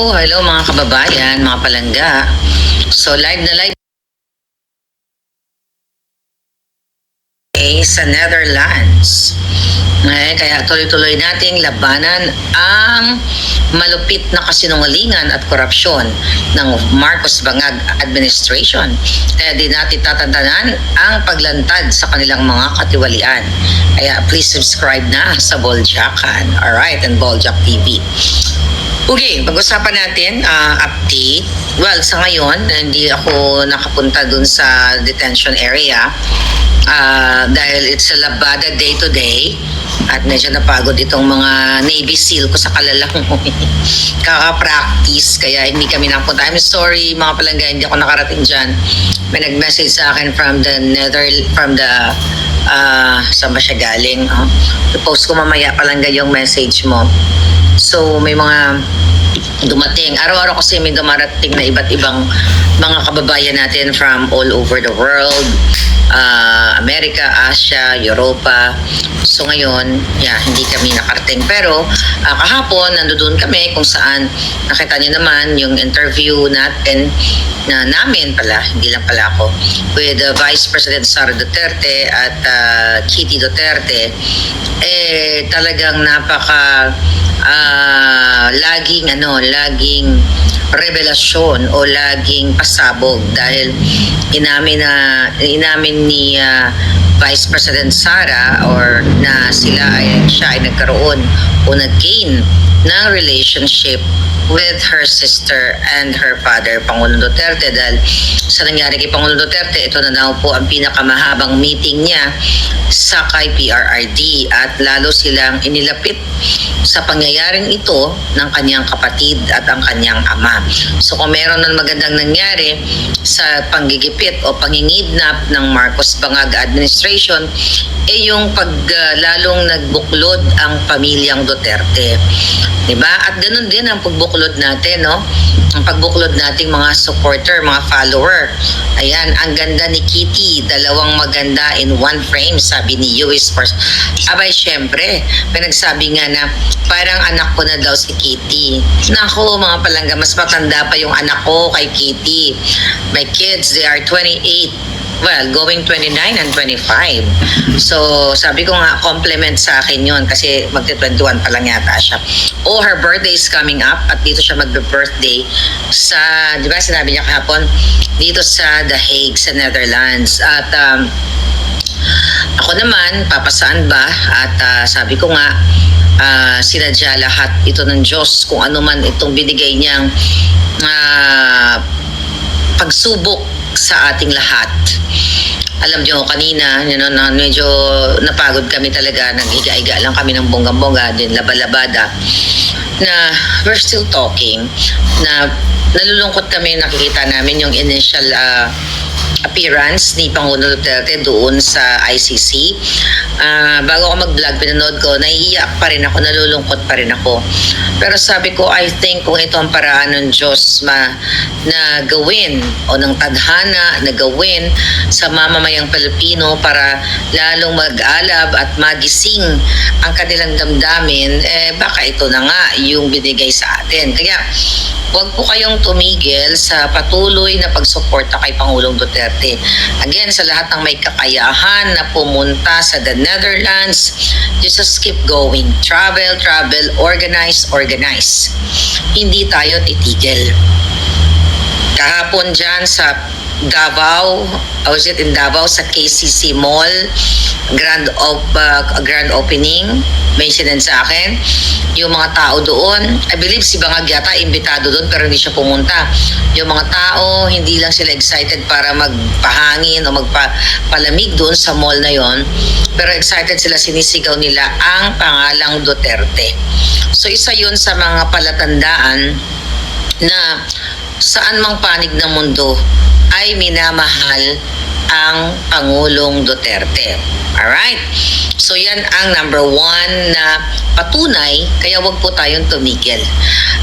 Hello mga kababayan, mga palangga. So live na live sa Netherlands. Kaya tuloy-tuloy nating labanan ang malupit na kasinungalingan at korupsyon ng Marcos Bangag administration. Kaya di natin tatantanan ang paglantad sa kanilang mga katiwalian. Kaya please subscribe na sa Boljakan. Alright, and Boljak TV. Okay, pag-usapan natin, update. Well, sa ngayon, hindi ako nakapunta dun sa detention area dahil it's a labada day-to-day at medyo napagod itong mga Navy SEAL ko sa kalalangoy. Kaka-practice, kaya hindi kami napunta. I'm sorry mga palangga, hindi ako nakarating dyan. May nag-message sa akin from the saan ba siya galing? I-post ko mamaya palangga yung message mo. So may mga dumating. Araw-araw kasi may dumarating na iba't ibang mga kababayan natin from all over the world. America, Asia, Europa. So ngayon, hindi kami nakarating. Pero kahapon, nandoon kami kung saan nakita niyo naman yung interview natin na namin pala, hindi lang pala ako, with Vice President Sara Duterte at Kitty Duterte. Talagang napaka laging revelasyon o laging pasabog dahil inamin ni Vice President Sara or na siya ay nagkaroon o nag-gain ng relationship with her sister and her father, Pangulong Duterte. Dahil sa nangyari kay Pangulong Duterte, ito na daw po ang pinakamahabang meeting niya sa kay PRRD at lalo silang inilapit sa pangyayaring ito ng kanyang kapatid at ang kanyang ama. So kung meron ng magandang nangyari sa panggigipit o pangingidnap ng Marcos Bangag administration, yung lalong nagbuklod ang pamilyang Duterte. Diba? At ganun din ang pagbuklod natin, no? Ang pagbuklod nating mga supporter, mga follower. Ayan, ang ganda ni Kitty, dalawang maganda in one frame, sabi ni US First. Abay, syempre, pinagsabi nga na parang anak ko na daw si Kitty. Nako, mga palangga, mas matanda pa yung anak ko kay Kitty. My kids, they are 28. Well, going 29 and 25. So, sabi ko nga, compliment sa akin yun kasi magti-21 pa lang yata siya. Her birthday is coming up at dito siya magbe-birthday sa, di ba sinabi niya kahapon, dito sa The Hague, sa Netherlands. At ako naman, papasaan ba? At sabi ko nga, sinadya lahat ito ng Diyos kung ano man itong binigay niyang pagsubok sa ating lahat. Alam nyo, kanina, medyo napagod kami talaga. Naghiga-higa lang kami ng bonggang-bongga, din laba-labada. Na we're still talking. Na nalulungkot kami, nakikita namin yung initial appearance ni Pangulong Duterte doon sa ICC. Bago ako mag-vlog, pinanood ko, naiiyak pa rin ako, nalulungkot pa rin ako. Pero sabi ko, I think kung ito ang paraan ng Diyos na gawin o ng tadhana na gawin sa mamamayang Pilipino para lalong mag-alab at magising ang kanilang damdamin, baka ito na nga yung binigay sa atin. Kaya huwag po kayong tumigil sa patuloy na pagsuporta kay Pangulong Duterte. Again, sa lahat ng may kakayahan na pumunta sa the Netherlands, just keep going. Travel, organize. Hindi tayo titigil. Kahapon dyan sa Davao, was it in Davao, sa KCC Mall, grand opening, mention sa akin, yung mga tao doon, I believe si Bangag yata imbitado doon pero hindi siya pumunta. Yung mga tao, hindi lang sila excited para magpahangin o magpalamig doon sa mall na yon, pero excited sila, sinisigaw nila ang pangalang Duterte. So isa yun sa mga palatandaan na saan mang panig ng mundo ay minamahal ang Pangulong Duterte. Alright? So yan ang number 1 na patunay, kaya wag po tayong tumigil.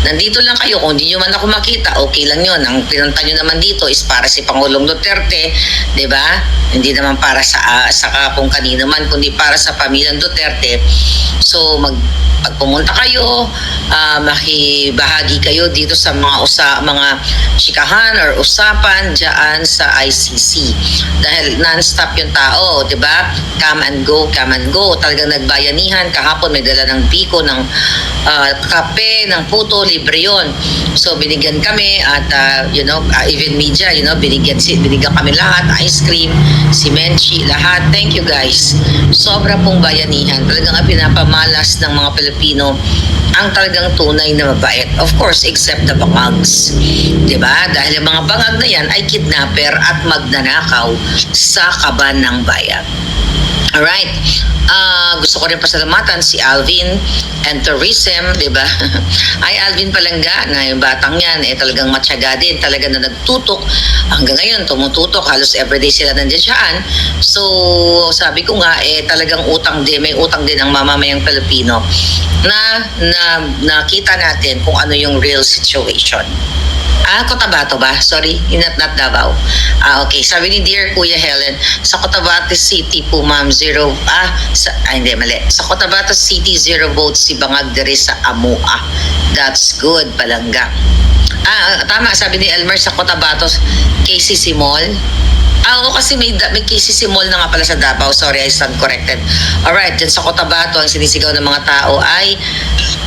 Nandito lang kayo, kung hindi nyo man ako makita, okay lang yun. Ang pinunta nyo naman dito is para si Pangulong Duterte, di ba? Hindi naman para sa kung kanino man, kundi para sa pamilyang Duterte. So pag pumunta kayo, makibahagi kayo dito sa mga chikahan or usapan diyan sa ICC. Dahil non-stop yung tao, di ba? Come and go, come and go. Talagang nagbayanihan. Kahapon may dala ng piko, ng kape, ng puto, libre yun. So binigyan kami at even media, binigyan kami lahat, ice cream, si Menchi, lahat. Thank you guys. Sobra pong bayanihan. Talagang pinapamalas ng mga Pilipino ang talagang tunay na mabait. Of course, except the bangags. Diba? Dahil ang mga bangag na yan ay kidnapper at magnanakaw sa kaban ng bayan. Alright. Gusto ko rin pasalamatan si Alvin and Tourism, di ba? Ay, Alvin Palangga, na yung batang yan, talagang matyaga din, talaga na nagtutok. Hanggang ngayon, tumututok, halos everyday sila nandiyan siyaan. So, sabi ko nga, talagang may utang din ang mamamayang Pilipino na nakita natin kung ano yung real situation. Cotabato ba? Sorry, not Davao. Okay. Sabi ni Dear Kuya Helen, sa Cotabato City po, ma'am, hindi, mali. Sa Cotabato City, 0 votes si Bangag dere sa Amua. That's good, Palangga. Tama, sabi ni Elmer, sa Cotabato, KCC Mall. Oo, kasi may KCC Mall na nga pala sa Davao. Sorry, I stand corrected. Alright, dyan sa Cotabato, ang sinisigaw ng mga tao ay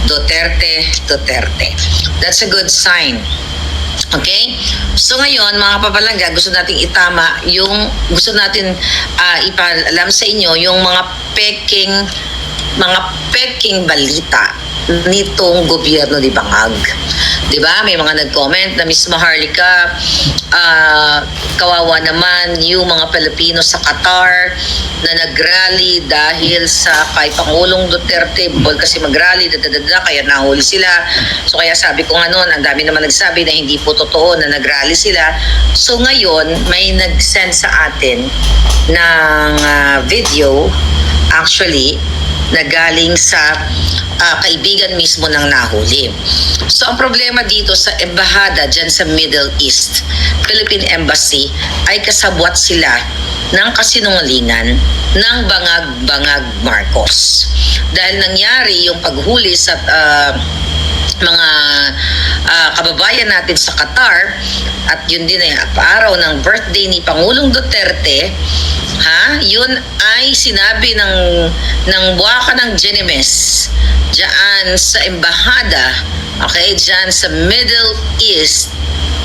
Duterte, Duterte. That's a good sign. Okay? So ngayon, mga kapapalangga, gusto nating gusto natin ipaalam sa inyo yung mga peking balita nitong gobyerno ni Bangag. Diba? May mga nag-comment na Miss Maharlika, kawawa naman yung mga Pilipino sa Qatar na nag-rally dahil sa kay Pangulong Duterte, kasi mag-rally, kaya nahuli sila. So kaya sabi ko nga noon, ang dami naman nagsabi na hindi po totoo na nag-rally sila. So ngayon, may nag-send sa atin ng video, actually, na galing sa kaibigan mismo ng nahuli. So ang problema dito sa embahada dyan sa Middle East, Philippine Embassy, ay kasabwat sila ng kasinungalingan ng Bangag Marcos. Dahil nangyari yung paghuli sa mga kababayan natin sa Qatar, at yun din ay araw ng birthday ni Pangulong Duterte, yun ay sinabi ng buwaka ng Genemes diyan sa embahada, okay, diyan sa Middle East,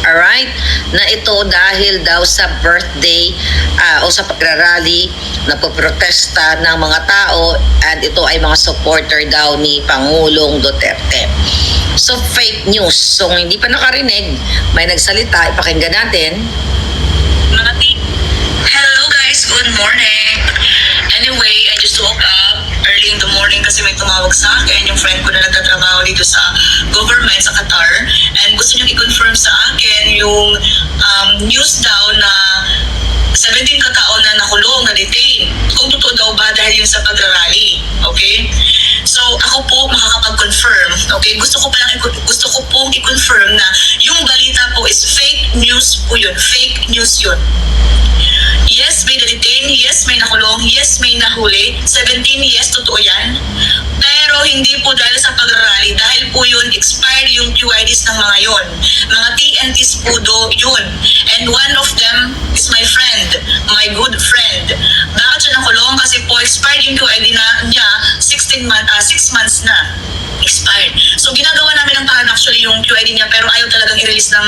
alright, na ito dahil daw sa birthday o sa pagrarally na poprotesta ng mga tao, and ito ay mga supporter daw ni Pangulong Duterte. So fake news. So hindi pa nakarinig, may nagsalita, ipakinggan natin. Hello guys, good morning. Anyway, I just woke up early in the morning kasi may tumawag sa akin, yung friend ko na nagtatrabaho dito sa government sa Qatar, and gusto niyang i-confirm sa akin yung news daw na 17 katao na nakulong, na detain. Kung totoo daw ba dahil yun sa pagrarally. Okay? So, ako po makakapag-confirm. Okay? Gusto ko pong i-confirm na yung balita po is fake news po yun. Fake news yun. Yes, may na-detain. Yes, may nakulong. Yes, may nahuli. 17, yes, totoo yan. Pero hindi po dahil sa pagrarally. Dahil po yun, expired yung QIDs ng mga yon. Mga TNTs po yun. And one of them is my friend. My good friend. Bakit siya nakulong? Kasi po, expired yung QID niya 6 months na. Expired. So, ginagawa namin ng paraan actually yung QID niya, pero ayaw talagang i-release ng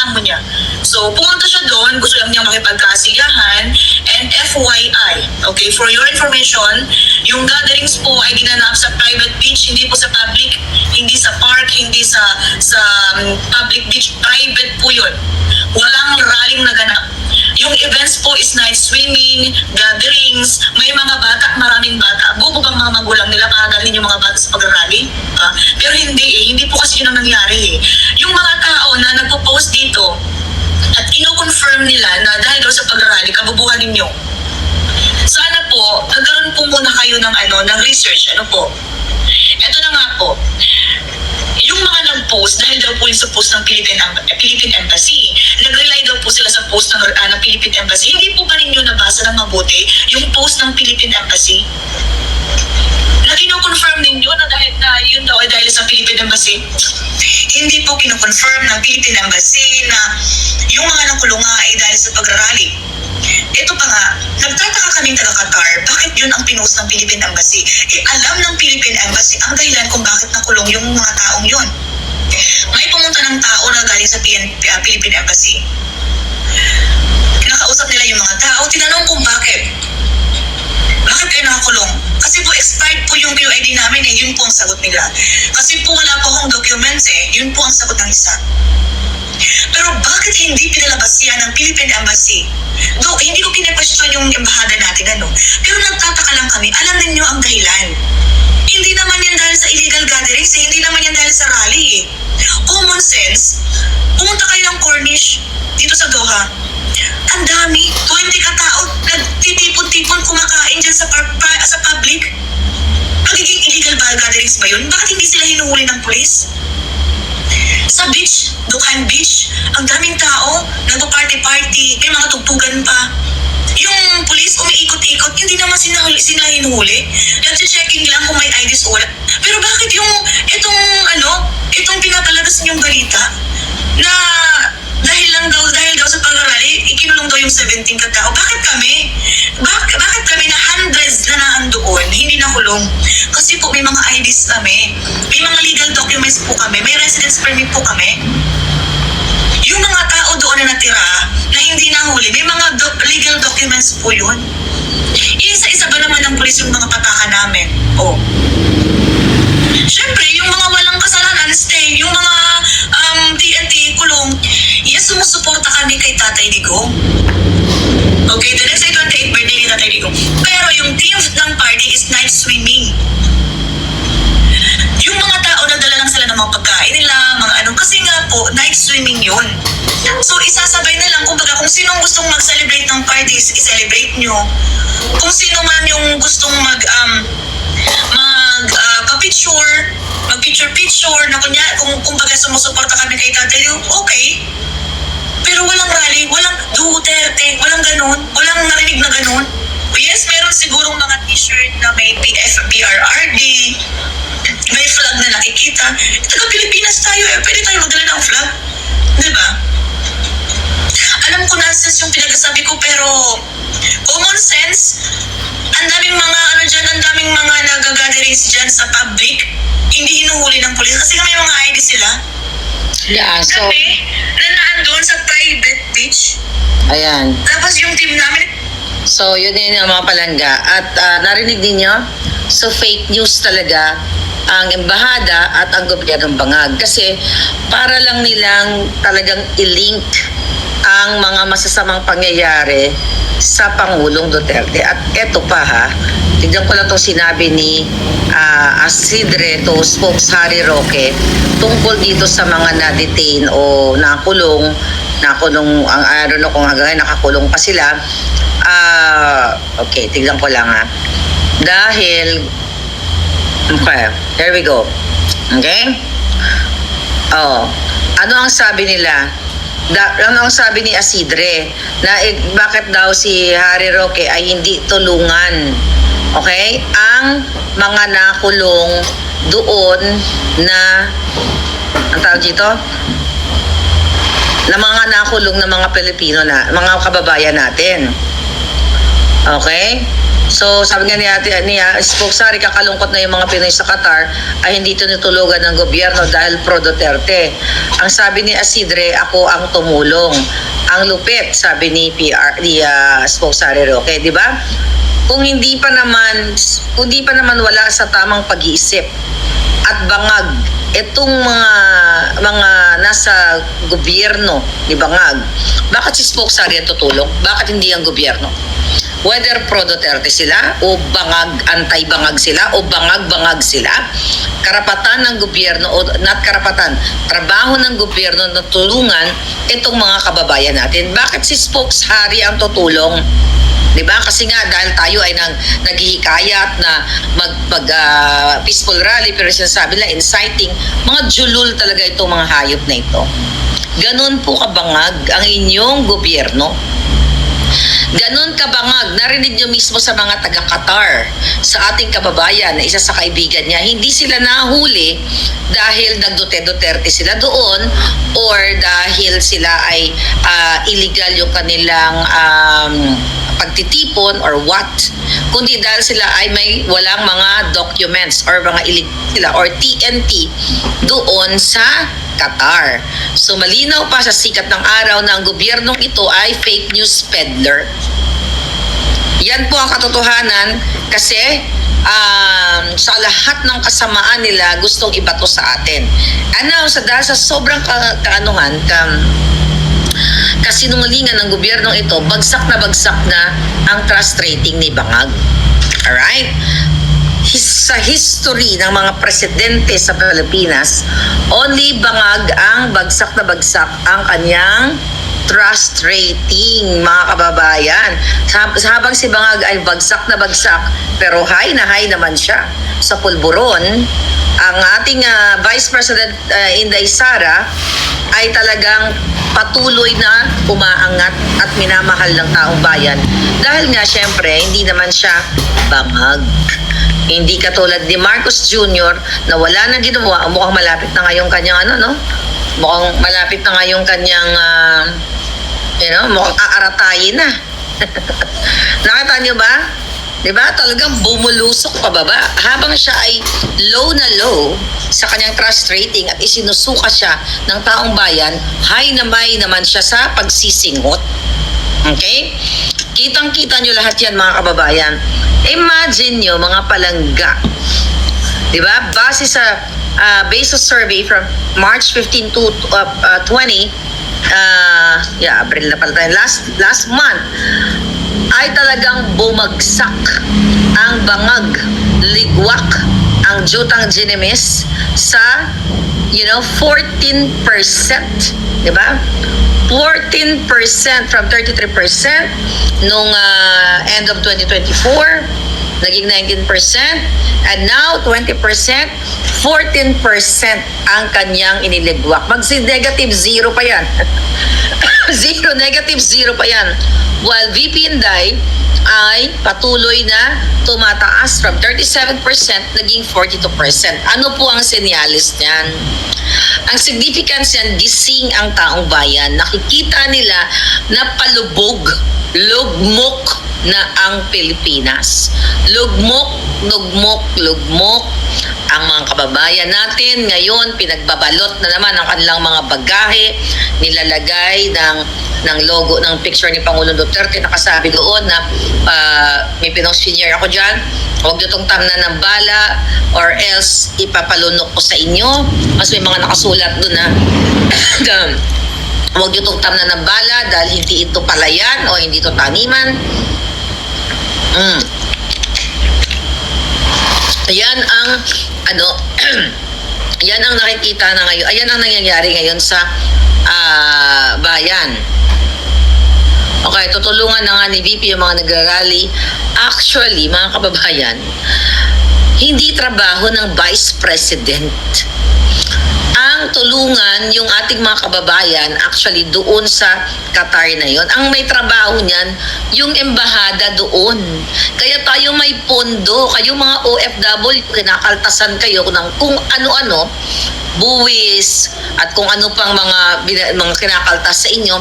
amo niya. So, pumunta siya doon, gusto lang niya makipagkasiyahan, and FYI, okay, for your information, yung gatherings po ay ginanap sa private beach, hindi po sa public, hindi sa park, hindi sa public beach, private po yun. Walang rallying naganap. Yung events po is night swimming, gatherings, may mga bata, maraming bata. Bubo bang mga magulang nila kakadalhin yung mga bata sa pag-rally? Pero hindi po kasi yun ang nangyari. Yung mga tao na nagpo-post dito at ino-confirm nila na dahil daw sa pag-rally, kabubuhan ninyo. Sana po, nagkaroon po muna kayo ng research. Ito na nga po. Yung mga nag-post, dahil daw po yung sa post ng Philippine Embassy, nag-rely daw po sila sa post ng Philippine Embassy. Hindi po ba ninyo nabasa ng mabuti yung post ng Philippine Embassy? Na kino-confirm ninyo na dahil na ay dahil sa Philippine Embassy? Hindi po kinoconfirm ng Philippine Embassy na yung mga nakulong nga ay dahil sa pagrarally. Ito pa nga, nagtataka kaming taga-Qatar, bakit yun ang pinost ng Philippine Embassy? Alam ng Philippine Embassy ang dahilan kung bakit nakulong yung mga taong yun. May pumunta ng tao na galing sa Philippine Embassy. Kinakausap nila yung mga tao, tinanong kung bakit. Bakit kayo nakakulong? Kasi po expired po yung QID namin yun po ang sagot nila. Kasi po wala po akong documents yun po ang sagot ng isa. Pero bakit hindi pinalabas yan ng Philippine Embassy? Hindi ko kine-question yung embahada natin Pero nagtataka lang kami, alam ninyo ang dahilan. Hindi naman yan dahil sa illegal gatherings hindi naman yan dahil sa rally Common sense, pumunta kayo ng Cornish dito sa Doha. Ang dami, 20 katao, nagtitipon-tipon kumakain dyan sa public. Magiging illegal gatherings ba yun? Bakit hindi sila hinuhuli ng pulis? Sa beach, Dukhan Beach, ang daming tao, nagpa-party-party, may mga tugtugan pa. Yung pulis umiikot-ikot, hindi naman sila hinuhuli. Nag-checking lang kung may IDs o wala. Pero bakit itong pinapalabas niyong balita na dahil daw sa pag-rally, ikinulong daw yung 17 katao. Bakit kami? Bakit kami na hundreds na naandoon, hindi nakulong? Kasi po may mga IDs kami, may mga legal documents po kami, may residence permit po kami. Yung mga tao doon na natira, na hindi nahuli, may mga legal documents po yun. Isa-isa ba naman ng pulis yung mga pataka namin? Siyempre, yung mga walang kasalanan, stay. Yung mga TNT, kulong. Yes, sumusuporta kami kay Tatay Digong. Okay, the next 28th birthday ni Tatay Digong. Pero yung theme ng party is night swimming. Yung mga tao nagdala lang sila ng mga pagkain nila, kasi nga po, night swimming yun. So, isasabay na lang, kumbaga, kung sinong gustong mag-celebrate ng parties, i-celebrate nyo. Kung sino man yung gustong mag-picture, na kunya, kumbaga sumusuporta kami kay Tatay, okay. Pero walang rally, walang Duterte, walang ganun, walang narinig na ganun. Yes, meron sigurong mga t-shirt na may PRRD, may flag na nakikita. Taga-Pilipinas tayo pwede tayo magdala ng flag. Diba? Alam ko nonsense yung pinagsasabi ko, pero common sense, ang daming mga ang daming mga nag-gatherings dyan sa public, hindi hinuhuli ng pulis kasi may mga ID sila. Yeah, so Kami, na naandun sa private beach, ayan. tapos yung team namin, So, yun yung mga palangga. At narinig ninyo? So, fake news talaga ang embahada at ang gobyernong Bangag. Kasi para lang nilang talagang i-link ang mga masasamang pangyayari sa Pangulong Duterte. At eto pa tignan ko lang itong sinabi ni Asidre, to spokes Harry Roque, tungkol dito sa mga na-detain o nakulong, ang kung hanggang nakakulong pa sila. Okay, tignan ko lang Dahil, okay, there we go. Okay? Ano ang sabi nila? Ano ang sabi ni Asidre? Na bakit daw si Harry Roque ay hindi tulungan? Okay? Ang mga nakulong doon na, ang tawag dito? Na mga nakulong na mga Pilipino na, mga kababayan natin. Okay? So, sabi nga ni Spoksari, kakalungkot na yung mga Pinoy sa Qatar ay hindi tinutulugan ng gobyerno dahil pro-Duterte. Ang sabi ni Asidre, ako ang tumulong. Ang lupit, sabi ni Spoksari Roque, di ba? Kung hindi pa naman wala sa tamang pag-iisip at bangag itong mga nasa gobyerno ni Bangag, bakit si Spoksari ang tutulong? Bakit hindi ang gobyerno? Whether pro-Duterte sila o anti-bangag sila o bangag-bangag sila, karapatan ng gobyerno o not karapatan, trabaho ng gobyerno na tulungan itong mga kababayan natin. Bakit si Spoksari ang tutulong? Diba? Kasi nga dahil tayo ay naghihikayat na peaceful rally, pero sinasabi nila inciting, mga julul talaga itong mga hayop na ito. Ganun po kabangag ang inyong gobyerno. Ganon kabangag, narinig nyo mismo sa mga taga-Qatar, sa ating kababayan na isa sa kaibigan niya, hindi sila nahuli dahil nagdute-duterte sila doon or dahil sila ay illegal yung kanilang pagtitipon or what, kundi dahil sila ay may walang mga documents or mga illegal sila or TNT doon sa Qatar. So malinaw pa sa sikat ng araw na ang gobyernong ito ay fake news peddler. Yan po ang katotohanan kasi sa lahat ng kasamaan nila gustong ibato sa atin. Ano, dahil sa sobrang kasinungalingan ng gobyernong ito, bagsak na ang trust rating ni Bangag. Alright? Sa history ng mga presidente sa Pilipinas, only Bangag ang bagsak ang kanyang trust rating, mga kababayan. Habang si Bangag ay bagsak, pero high naman siya sa pulburon, ang ating Vice President Inday Sara ay talagang patuloy na umaangat at minamahal ng taong bayan. Dahil nga syempre, hindi naman siya Bangag. Hindi katulad ni Marcos Jr. na wala nang ginawa. Mukhang malapit na ngayong kanyang mukhang malapit na ngayong kanyang mukhang aaratayin na. Nakita niyo ba? Diba? Talagang bumulusok pababa. Habang siya ay low na low sa kanyang trust rating at isinusuka siya ng taong bayan, high na may naman siya sa pagsisingot. Okay? Kitang-kita nyo lahat yan, mga kababayan. Imagine nyo, mga palangga. Diba? Based sa survey from March 15 to 20, April na pala tayo, last month, ay talagang bumagsak ang Bangag, ligwak ang Jutang Ginemis sa 14%, di ba? 14% from 33% nung end of 2024, naging 19%, and now 20%, 14% ang kanyang iniligwak. Negative zero pa yan. Negative zero pa yan. While VP Inday ay patuloy na tumataas from 37% naging 42%. Ano po ang senyalis niyan? Ang significance yan, gising ang taong bayan. Nakikita nila na lugmok na ang Pilipinas. Lugmok ang mga kababayan natin. Ngayon, pinagbabalot na naman ang kanilang mga bagahe, nilalagay ng logo, ng picture ni Pangulong Duterte, nakasabi doon na may pinost-senior ako dyan, huwag nyo itong tamnan ng bala or else ipapalunok ko sa inyo. Mas may mga nakasulat doon na huwag nyo itong tamnan ng bala dahil hindi ito palayan o hindi ito taniman. Yan ang yan ang nakikita na ngayon, ayan ang nangyayari ngayon sa bayan. Okay, tutulungan na nga ni VP yung mga nagrarally. Actually, mga kababayan, hindi trabaho ng Vice President ang tulungan yung ating mga kababayan actually doon sa Qatar na yon. Ang may trabaho niyan, yung embahada doon. Kaya tayo may pondo, kayo mga OFW, kinakaltasan kayo ng kung ano-ano, buwis, at kung ano pang mga kinakaltas sa inyo.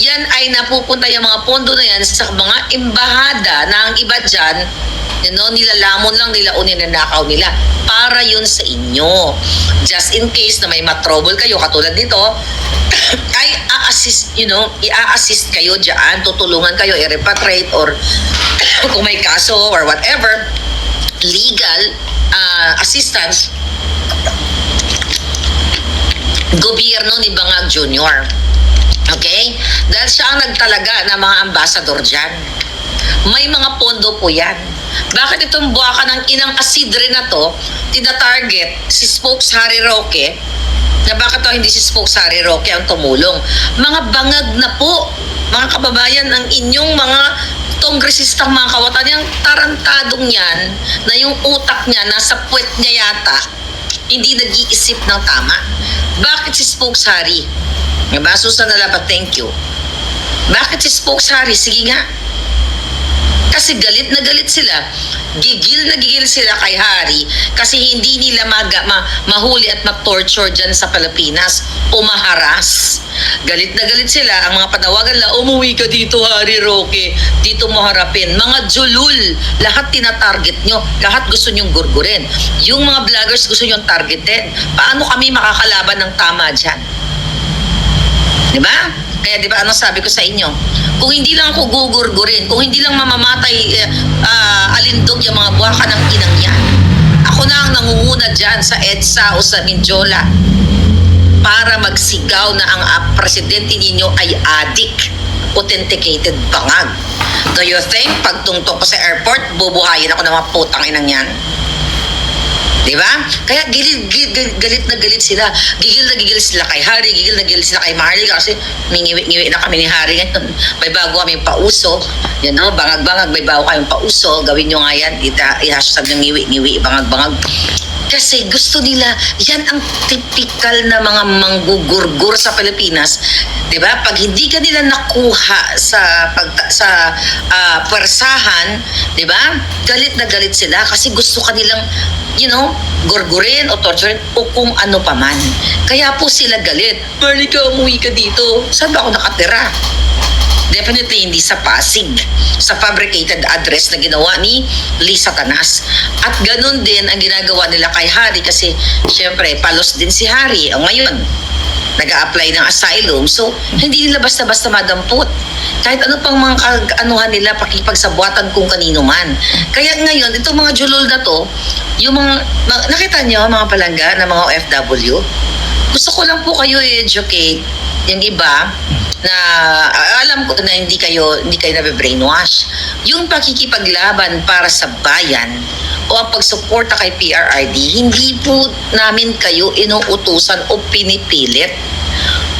Yan ay napupunta yung mga pondo na yan sa mga embahada na ang iba dyan, nilalamon lang nila o ninanakaw nila para yun sa inyo. Just in case na may matrouble kayo, katulad nito, ay i-assist kayo dyan, tutulungan kayo, i-repatriate or kung may kaso or whatever, legal assistance, gobyerno ni Bangag Jr. Okay? Dahil siya ang nagtalaga ng mga ambassador dyan. May mga pondo po yan. Bakit itong buwaka ng inang asidre na to, tina-target si Spokes Harry Roque, na bakit to hindi si Spokes Harry Roque ang tumulong? Mga bangag na po, mga kababayan, ang inyong mga kongresistang mga kawatan, yung tarantadong yan, na yung utak niya, nasa puwet niya yata, hindi nag-iisip ng tama. Bakit si Spokes Harry? Diba? Susan na labat, thank you. Bakit si Spokes Harry? Sige nga. Kasi galit na galit sila. Gigil na gigil sila kay Harry kasi hindi nila mahuli at ma-torture dyan sa Pilipinas o maharas. Galit na galit sila. Ang mga panawagan la, umuwi ka dito Harry Roque, dito mo harapin. Mga julul, lahat tinatarget nyo, lahat gusto nyong gurgurin. Yung mga vloggers gusto nyong targetin. Paano kami makakalaban ng tama dyan? Diba? Kaya diba ano sabi ko sa inyo? Kung hindi lang ako gugurgurin, kung hindi lang mamamatay alindog yung mga buwaka ng inang yan, ako na ang nangunguna dyan sa EDSA o sa Mindiola para magsigaw na ang presidente ninyo ay adik, authenticated bangag. Do you think pagtungtong ko sa airport, bubuhayin ako ng mga putang inang yan? Diba? Kaya galit na galit sila. Gigil na gigil sila kay Harry, gigil na gigil sila kay Marley kasi mingiwi-ngiwi na kami ni Harry ngayon. May bago kaming pauso. You know, bangag-bangag, may bago kaming pauso. Gawin nyo nga yan. I-hashtag ng ngiwi-ngiwi, bangag-bangag. Kasi gusto nila, yan ang typical na mga manggugurgur sa Pilipinas. 'Di ba? Pag hindi ka nila nakuha sa pwersahan, 'di ba? Galit na galit sila kasi gusto kanilang, you know, gurgurin o torturin o kung ano pa man. Kaya po sila galit. Marley ka, umuwi ka dito. Saan ba ako nakatira? Definitely hindi sa Pasig, sa fabricated address na ginawa ni Lee Satanas. At ganun din ang ginagawa nila kay Harry kasi syempre palos din si Harry. O ngayon, nag-a-apply ng asylum. So, hindi nila basta-basta madampot. Kahit ano pang mga anuhan nila, pakipagsabuatan kung kanino man. Kaya ngayon, itong mga julol na to, yung mga nakita nyo, mga palangga na mga OFW, gusto ko lang po kayo i-educate yung iba na alam ko na hindi kayo nabe-brainwash. Yung pakikipaglaban para sa bayan o ang pagsuporta kay PRRD, hindi po namin kayo inuutusan o pinipilit.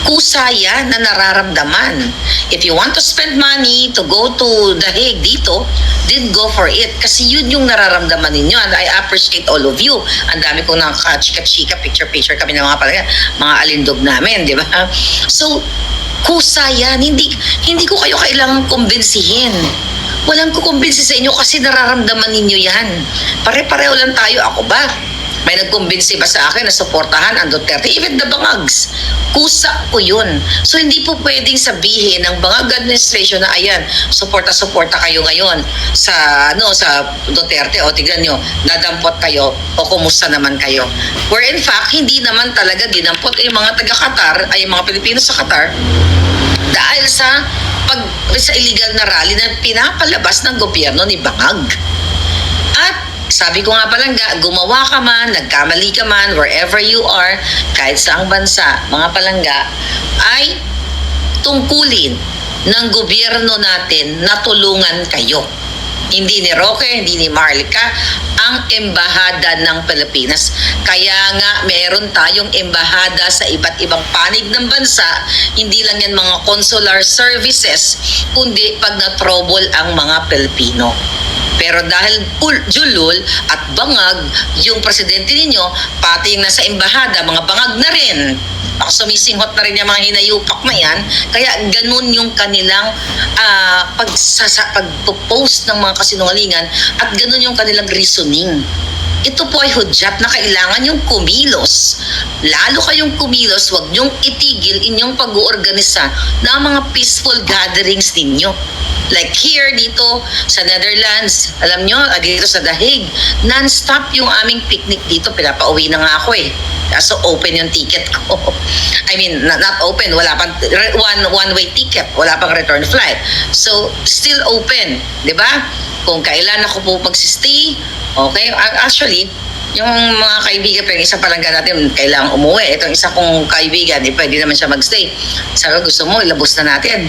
Kusaya na nararamdaman. If you want to spend money to go to The Hague dito, then go for it. Kasi yun yung nararamdaman ninyo. And I appreciate all of you. Ang dami kong nakachika-chika, picture-picture kami ng mga alindog namin, di ba? So, kusaya, hindi ko kayo kailangang kumbinsihin. Walang kukumbinsi sa inyo kasi nararamdaman ninyo yan. Pare-pareho lang tayo. Ako ba? May nagkumbinsi ba sa akin na suportahan ang Duterte? Even the Bangags. Kusa ko yun. So hindi po pwedeng sabihin ng Bangag administration na ayan, suporta-suporta kayo ngayon sa Duterte o tignan nyo, nadampot kayo o kumusta naman kayo. Where in fact, hindi naman talaga dinampot yung mga taga-Qatar, ay yung mga Pilipino sa Qatar dahil sa illegal na rally na pinapalabas ng gobyerno ni Bangag. At sabi ko nga palangga, gumawa ka man, nagkamali ka man, wherever you are, kahit saang bansa, mga palangga, ay tungkulin ng gobyerno natin na tulungan kayo. Hindi ni Roque, hindi ni Marlica, ang embahada ng Pilipinas. Kaya nga meron tayong embahada sa iba't ibang panig ng bansa, hindi lang yan mga consular services, kundi pag na-trouble ang mga Pilipino. Pero dahil julul at bangag yung presidente ninyo, pati yung nasa embahada, mga bangag na rin. Baka sumisinghot na rin yung mga hinayupak na yan. Kaya ganun yung kanilang pag-post ng mga kasinungalingan at ganun yung kanilang reasoning. Ito po ay hudyat na kailangan yung kumilos. Lalo kayong kumilos, huwag nyong itigil inyong pag-uorganisa ng mga peaceful gatherings ninyo. Like here, dito sa Netherlands, alam nyo, dito sa The Hague, non-stop yung aming picnic dito. Pinapauwi na nga ako eh. So open yung ticket ko. I mean, not open, wala pang one-way ticket, wala pang return flight. So still open, di ba? Kung kailan ako po magsistay, okay? Actually, yung mga kaibigan, pero isa palangga natin, kailangang umuwi. Itong isa kong kaibigan, pwede naman siya magstay. Sabi ko, gusto mo, ilabos na natin.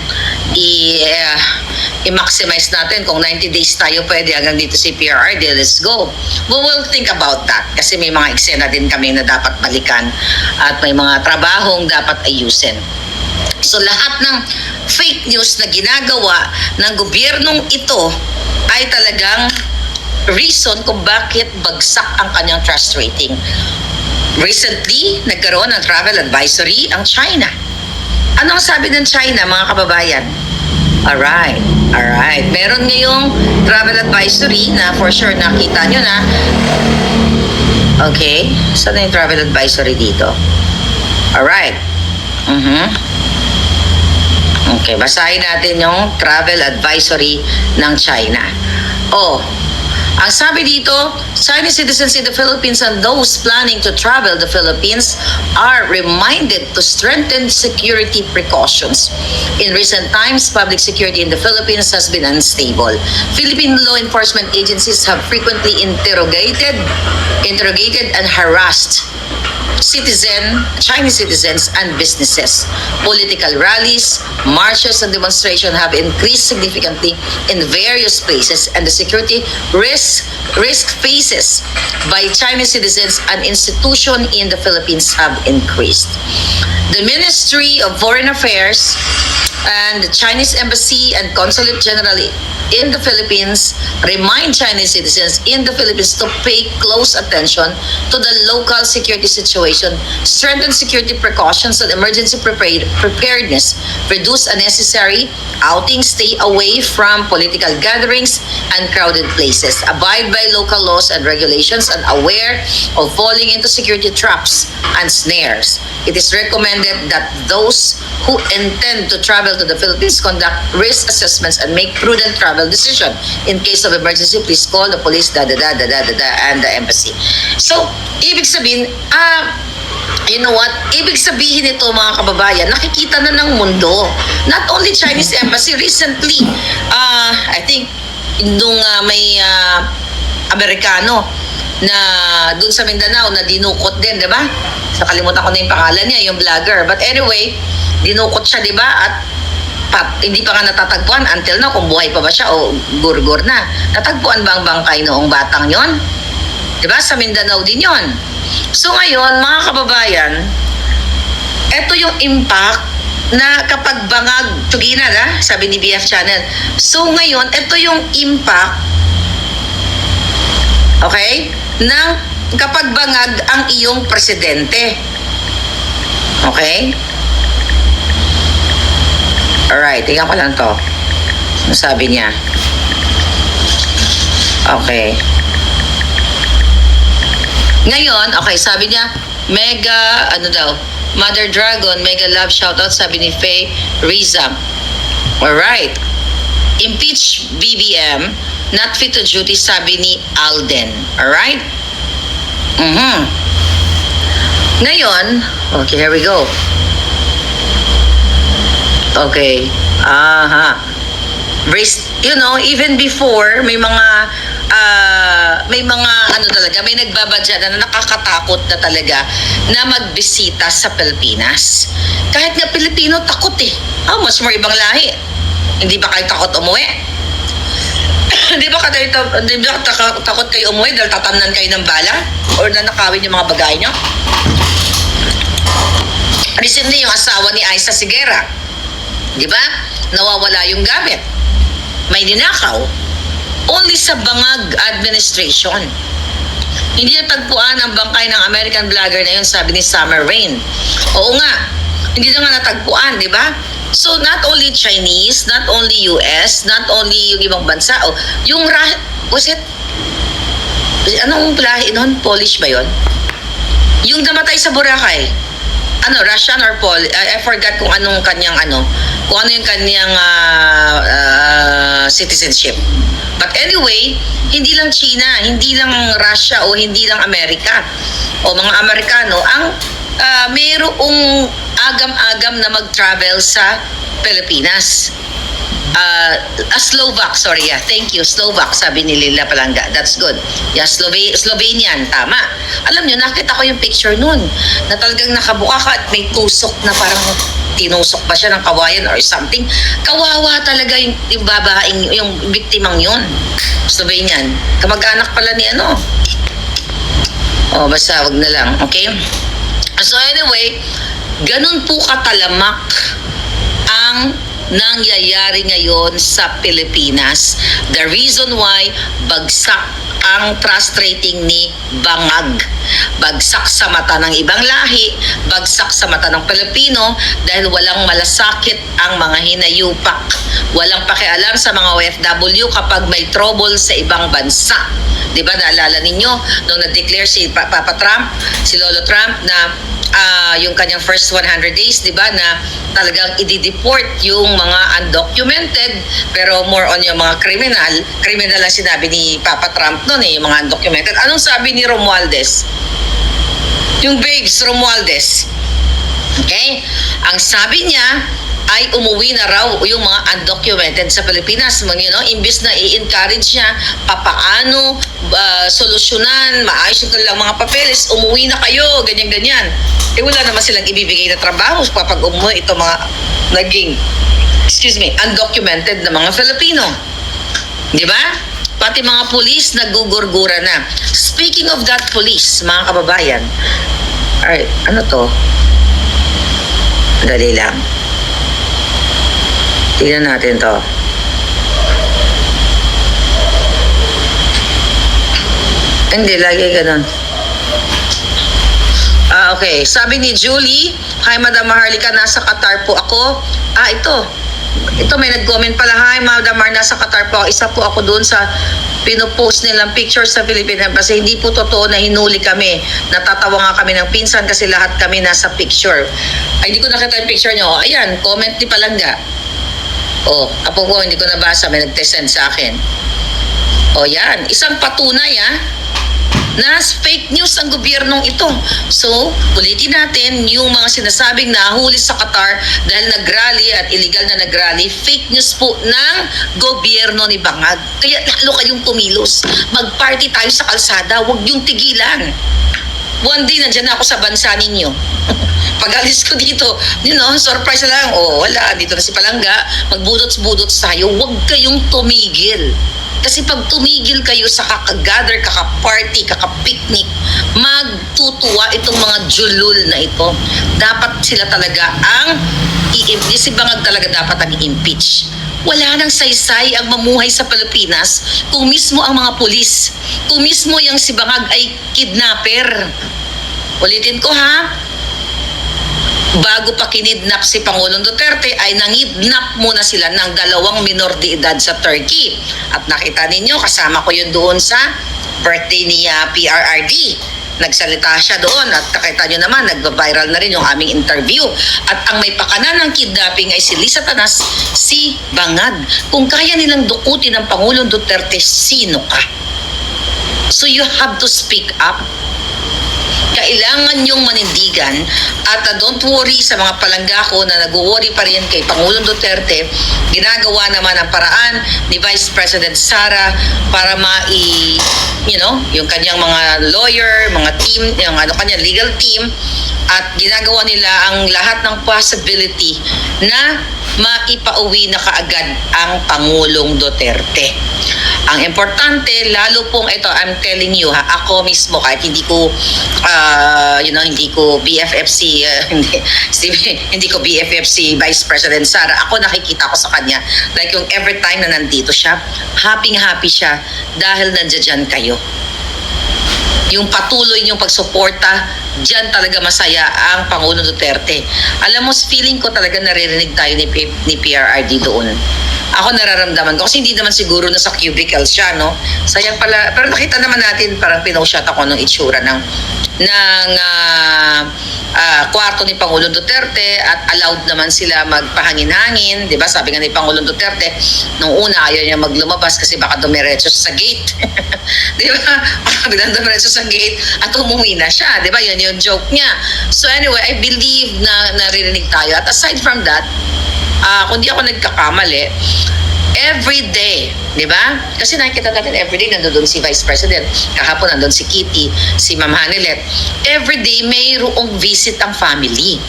I-maximize natin. Kung 90 days tayo pwede hanggang dito si PRRD, let's go. We will think about that. Kasi may mga eksena din kami na dapat balikan. At may mga trabahong dapat ayusin. So lahat ng fake news na ginagawa ng gobyernong ito ay talagang reason kung bakit bagsak ang kanyang trust rating. Recently, nagkaroon ng travel advisory ang China. Ano ang sabi ng China, mga kababayan? Alright. Alright. Meron ngayong travel advisory na for sure nakita nyo na. Okay. Saan na yung travel advisory dito? Alright. Okay. Basahin natin yung travel advisory ng China. Ang sabi dito, Chinese citizens in the Philippines and those planning to travel the Philippines are reminded to strengthen security precautions. In recent times, public security in the Philippines has been unstable. Philippine law enforcement agencies have frequently interrogated and harassed Chinese citizens and businesses. Political rallies, marches, and demonstrations have increased significantly in various places, and the security risk faces by Chinese citizens and institutions in the Philippines have increased. The Ministry of Foreign Affairs and the Chinese Embassy and Consulate General in the Philippines remind Chinese citizens in the Philippines to pay close attention to the local security situation, strengthen security precautions and emergency preparedness, reduce unnecessary outings, stay away from political gatherings and crowded places, abide by local laws and regulations, and aware of falling into security traps and snares. It is recommended that those who intend to travel to the Philippines conduct risk assessments and make prudent travel decision. In case of emergency, please call the police, and the embassy. So, ibig sabihin, you know what? Ibig sabihin ito mga kababayan, nakikita na ng mundo. Not only Chinese embassy, recently, I think, nung may Amerikano na dun sa Mindanao na dinukot din, di ba? Nakalimutan ko na yung pangalan niya, yung vlogger. But anyway, dinukot siya, di ba? At hindi pa nga natatagpuan until now kung buhay pa ba siya o gurgur na. Natagpuan ba ang bangkay noong batang yon? Di ba? Sa Mindanao din yon. So ngayon, mga kababayan, eto yung impact na kapag bangag, tuginad sabi ni BF Channel. So ngayon, eto yung impact, okay, ng kapag bangag ang iyong presidente. Okay? Alright, tingnan ko lang to. Ano sabi niya? Okay. Ngayon, okay, sabi niya, mega, Mother Dragon, mega love shoutout, sabi ni Faye Rizam. Alright. Impeach BBM, not fit to duty, sabi ni Alden. Alright? Ngayon, okay, here we go. Okay. You know, even before, may mga talaga, may nagbabadya na nakakatakot na talaga na magbisita sa Pilipinas. Kahit nga Pilipino, takot How much more ibang lahi? Hindi ba kayo takot umuwi? Hindi ba takot kayo umuwi dahil tatamnan kayo ng bala? Or nanakawin yung mga bagay nyo? Recently, yung asawa ni Aisa Sigera, di ba? Nawawala yung gamit. May ninakaw. Only sa bangag administration. Hindi natagpuan ang bangkay ng American vlogger na yun, sabi ni Summer Rain. Oo nga, hindi na nga natagpuan, di ba? So, not only Chinese, not only US, not only yung ibang bansa, yung anong lahi nun? Polish ba yun? Yung namatay sa Boracay. Russian or I forgot kung anong kanyang kung ano yung kanyang citizenship. But anyway, hindi lang China, hindi lang Russia o hindi lang Amerika o mga Amerikano ang mayroong agam-agam na mag-travel sa Pilipinas. Slovak, sorry, thank you, Slovak, sabi ni Lila Palanga, that's good. Slovenian, tama. Alam nyo, nakita ko yung picture nun, na talagang nakabuka ka at may tusok na parang tinusok pa siya ng kawayan or something. Kawawa talaga yung babaeng, yung biktimang yun. Slovenian, kamag-anak pala ni basta wag na lang, okay? So anyway, ganun po katalamak ang nangyayari ngayon sa Pilipinas. The reason why bagsak ang trust rating ni Bangag. bagsak sa mata ng ibang lahi, bagsak sa mata ng Pilipino dahil walang malasakit ang mga hinayupak. Walang pakialam sa mga OFW kapag may trouble sa ibang bansa. Di ba, naalala ninyo nung nag-declare si Papa Trump, si Lolo Trump na yung kanyang first 100 days, di ba, na talagang i-deport yung mga undocumented, pero more on yung mga criminal lang sinabi ni Papa Trump noon yung mga undocumented. Anong sabi ni Romualdez? Yung babes, Romualdez. Okay? Ang sabi niya ay umuwi na raw yung mga undocumented sa Pilipinas. Imbis na i-encourage niya, papaano solusyonan, maayos yung kanilang mga papeles, umuwi na kayo, ganyan-ganyan. Wala naman silang ibibigay na trabaho kapag umuwi ito mga naging, undocumented na mga Filipino. Di ba? Pati mga pulis nagugurgura na. Speaking of that police, mga kababayan, ano to? Dali lang. Tignan natin to. Hindi, lagi ganun. Okay. Sabi ni Julie, "Hi, Madam Maharlika, nasa Qatar po ako." Ito may nag-comment pala. "Hi, Madam Mar, nasa Qatar po ako. Isa po ako doon sa pinopost nilang picture sa Philippine Embassy. Hindi po totoo na hinuli kami. Natatawa nga kami ng pinsan kasi lahat kami nasa picture." Ay, hindi ko nakita yung picture nyo. Ayan, comment ni Palangga. Apo ko, hindi ko nabasa. May nag-send sa akin. Yan. Isang patunay, na fake news ang gobyernong ito. So, ulitin natin yung mga sinasabing nahuli sa Qatar dahil nag-rally at illegal na nag-rally. Fake news po ng gobyerno ni Bangag. Kaya lalo kayong kumilos. Mag-party tayo sa kalsada. Huwag yung tigilan. One day, nandyan ako sa bansa ninyo. Pag alis ko dito, surprise na lang. Wala, dito na si Palangga. Magbudots-budots tayo. Huwag kayong tumigil. Kasi pag tumigil kayo sa kakagather, kaka-party, kaka-picnic, magtutuwa itong mga julul na ito. Dapat sila talaga si Bangag talaga dapat ang i-impeach. Wala nang saysay ang mamuhay sa Pilipinas kung mismo ang mga pulis, kung mismo yung si Bangag ay kidnapper. Ulitin ko bago pa kinidnap si Pangulong Duterte ay nangidnap muna sila ng 2 minor de edad sa Turkey. At nakita ninyo, kasama ko yun doon sa birthday ni PRRD. Nagsalita siya doon at kakita nyo naman, nag-viral na rin yung aming interview. At ang may pakana ng kidnapping ay si Lisa Tanas, si Bangag. Kung kaya nilang dukutin ng Pangulong Duterte, sino ka? So you have to speak up. Kailangan yung manindigan at don't worry sa mga palangga ko na nag-worry pa rin kay Pangulong Duterte. Ginagawa naman ang paraan ni Vice President Sara para yung kanyang mga lawyer, mga team, yung kanyang legal team, at ginagawa nila ang lahat ng possibility na maipauwi na kaagad ang Pangulong Duterte. Ang importante, lalo pong ito, I'm telling you ako mismo, kahit hindi ko BFFC, hindi ko BFFC Vice President Sara, ako nakikita ko sa kanya, like yung every time na nandito siya, happy siya dahil nandiyan kayo. Yung patuloy niyong pagsuporta, diyan talaga masaya ang Pangulong Duterte. Alam mo, feeling ko talaga naririnig tayo ni PRRD doon. Ako nararamdaman ko kasi hindi naman siguro na sa cubicle siya, no? Sayang pala, pero nakita naman natin, parang pinoshot ako ng itsura ng kwarto ni Pangulong Duterte at allowed naman sila magpahangin-hangin, 'di ba? Sabi nga ni Pangulong Duterte, nung una ayaw niya maglumabas kasi baka dumiretso sa gate. 'Di ba? Biglang dumiretso sa gate at umuwi na siya, 'di ba? Yun yung joke niya. So anyway, I believe na naririnig tayo. At aside from that, kung di ako nagkakamali, every day, di ba? Kasi nakikita natin every day nandoon si Vice President. Kahapon nandoon si Kitty, si Ma'am Hanilet. Every day mayroong visit ang family.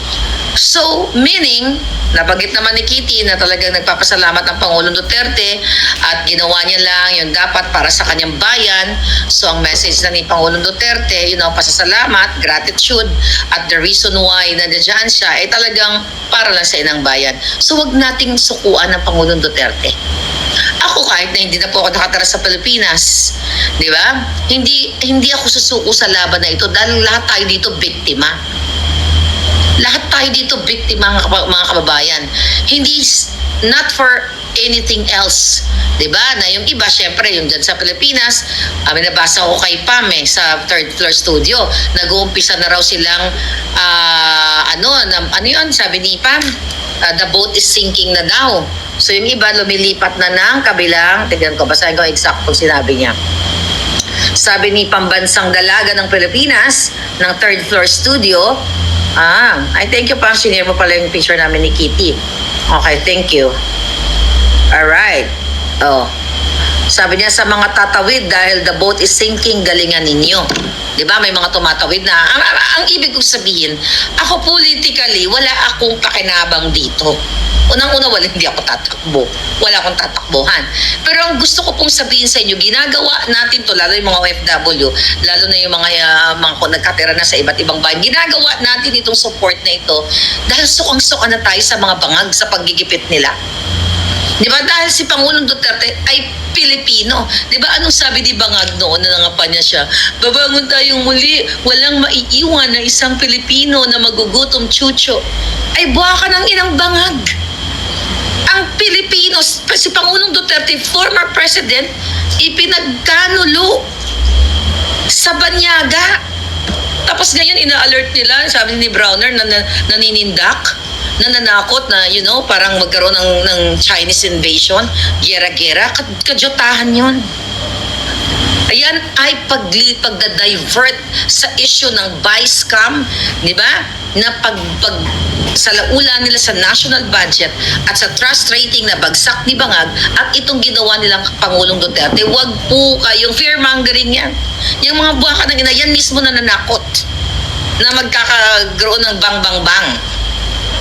So, meaning, nabanggit naman ni Kitty na talagang nagpapasalamat ang Pangulong Duterte at ginawa niya lang yung dapat para sa kanyang bayan. So, ang message na ni Pangulong Duterte, pasasalamat, gratitude, at the reason why nandiyan siya ay talagang para lang sa inang bayan. So, wag nating sukuan ng Pangulong Duterte. Ako kahit na hindi na po ako nakatira sa Pilipinas, di ba? Hindi ako susuko sa laban na ito dahil lahat tayo dito biktima. Lahat tayo dito biktima mga kababayan. Not for anything else. Diba? Na yung iba, syempre, yung dyan sa Pilipinas, may nabasa ko kay Pam sa third floor studio. Nag-uumpisa na raw silang, ano yun? Sabi ni Pam, the boat is sinking na daw. So yung iba, lumilipat na ng kabilang, tignan ko, basahin ko exact sinabi niya. Sabi ni Pambansang Dalaga ng Pilipinas, ng third floor studio, I thank you, Pam. Sinare mo pala yung picture namin ni Kitty. Okay, thank you. Alright. Oh. Sabi niya sa mga tatawid dahil the boat is sinking, galingan ninyo. 'Di ba? May mga tumatawid na. Ang ibig kong sabihin, ako politically, wala akong pakinabang dito. Unang-una, hindi ako tatakbo. Wala akong tatakbuhan. Pero ang gusto ko pong sabihin sa inyo, ginagawa natin to, lalo yung mga OFW, lalo na yung mga nagkatira na sa iba't ibang bayan, ginagawa natin itong support na ito dahil sukang-suka na tayo sa mga bangag sa paggigipit nila. Di ba? Dahil si Pangulong Duterte ay Pilipino. Di ba? Anong sabi ni Bangag noon na nangapanya siya? Babangon tayong muli. Walang maiiwan na isang Pilipino na magugutom chucho. Ay, buha ka ng inang Bangag. Ang Pilipino, si Pangulong Duterte, former president, ipinagkanulo sa banyaga. Tapos ngayon, ina-alert nila, sabi ni Browner, na naninindak, nananakot na, parang magkaroon ng Chinese invasion, gera-gera, kadyotahan yun. Ayan ay pagda-divert sa issue ng buy scam, di ba? Na salaula nila sa national budget at sa trust rating na bagsak ni Bangag at itong ginawa nilang Pangulong Duterte. Huwag po kayong fear-mongering yan. Yung mga buwaka ng ina, yan mismo nananakot na magkakaroon ng bang-bang-bang.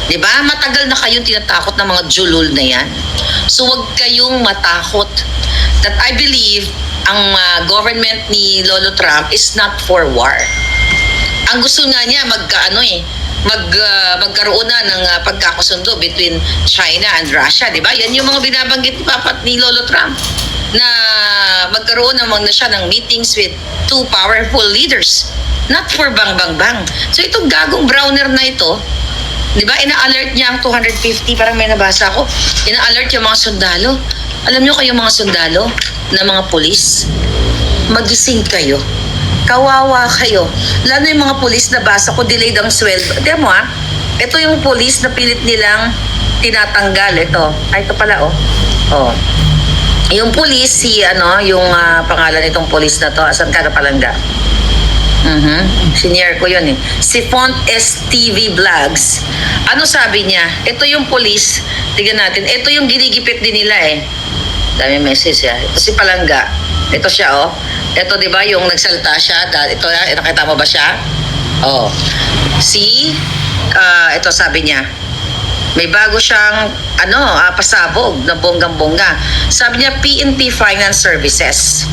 Diba? Matagal na kayong tinatakot ng mga julul na yan. So wag kayong matakot. That I believe ang government ni Lolo Trump is not for war. Ang gusto nga niya magkaroon na ng pagkakasundo between China and Russia, diba? Yan yung mga binabanggit ni Lolo Trump na magkaroon naman na siya ng meetings with two powerful leaders. Not for bang-bang-bang. So itong gagong Browner na ito, di ba, ina-alert niya ang 250, parang may nabasa ko, ina-alert yung mga sundalo. Alam niyo kayong mga sundalo na mga pulis, magising kayo. Kawawa kayo. Lalo yung mga pulis na basa ko, delayed ang sweldo. Tignan mo ito yung pulis na pilit nilang tinatanggal. Ito pala Oh. Yung pulis, yung pangalan nitong pulis na to, asan ka na palangga? Senior ko yun si Font STV Vlogs. Ano sabi niya? Ito yung police. Tignan natin. Ito yung ginigipit din nila Dami message Ito si Palangga. Ito siya Ito diba yung nagsalita siya. Ito nakita mo ba siya? Ito sabi niya. May bago siyang pasabog na bonggang-bongga. Sabi niya PNP Finance Services.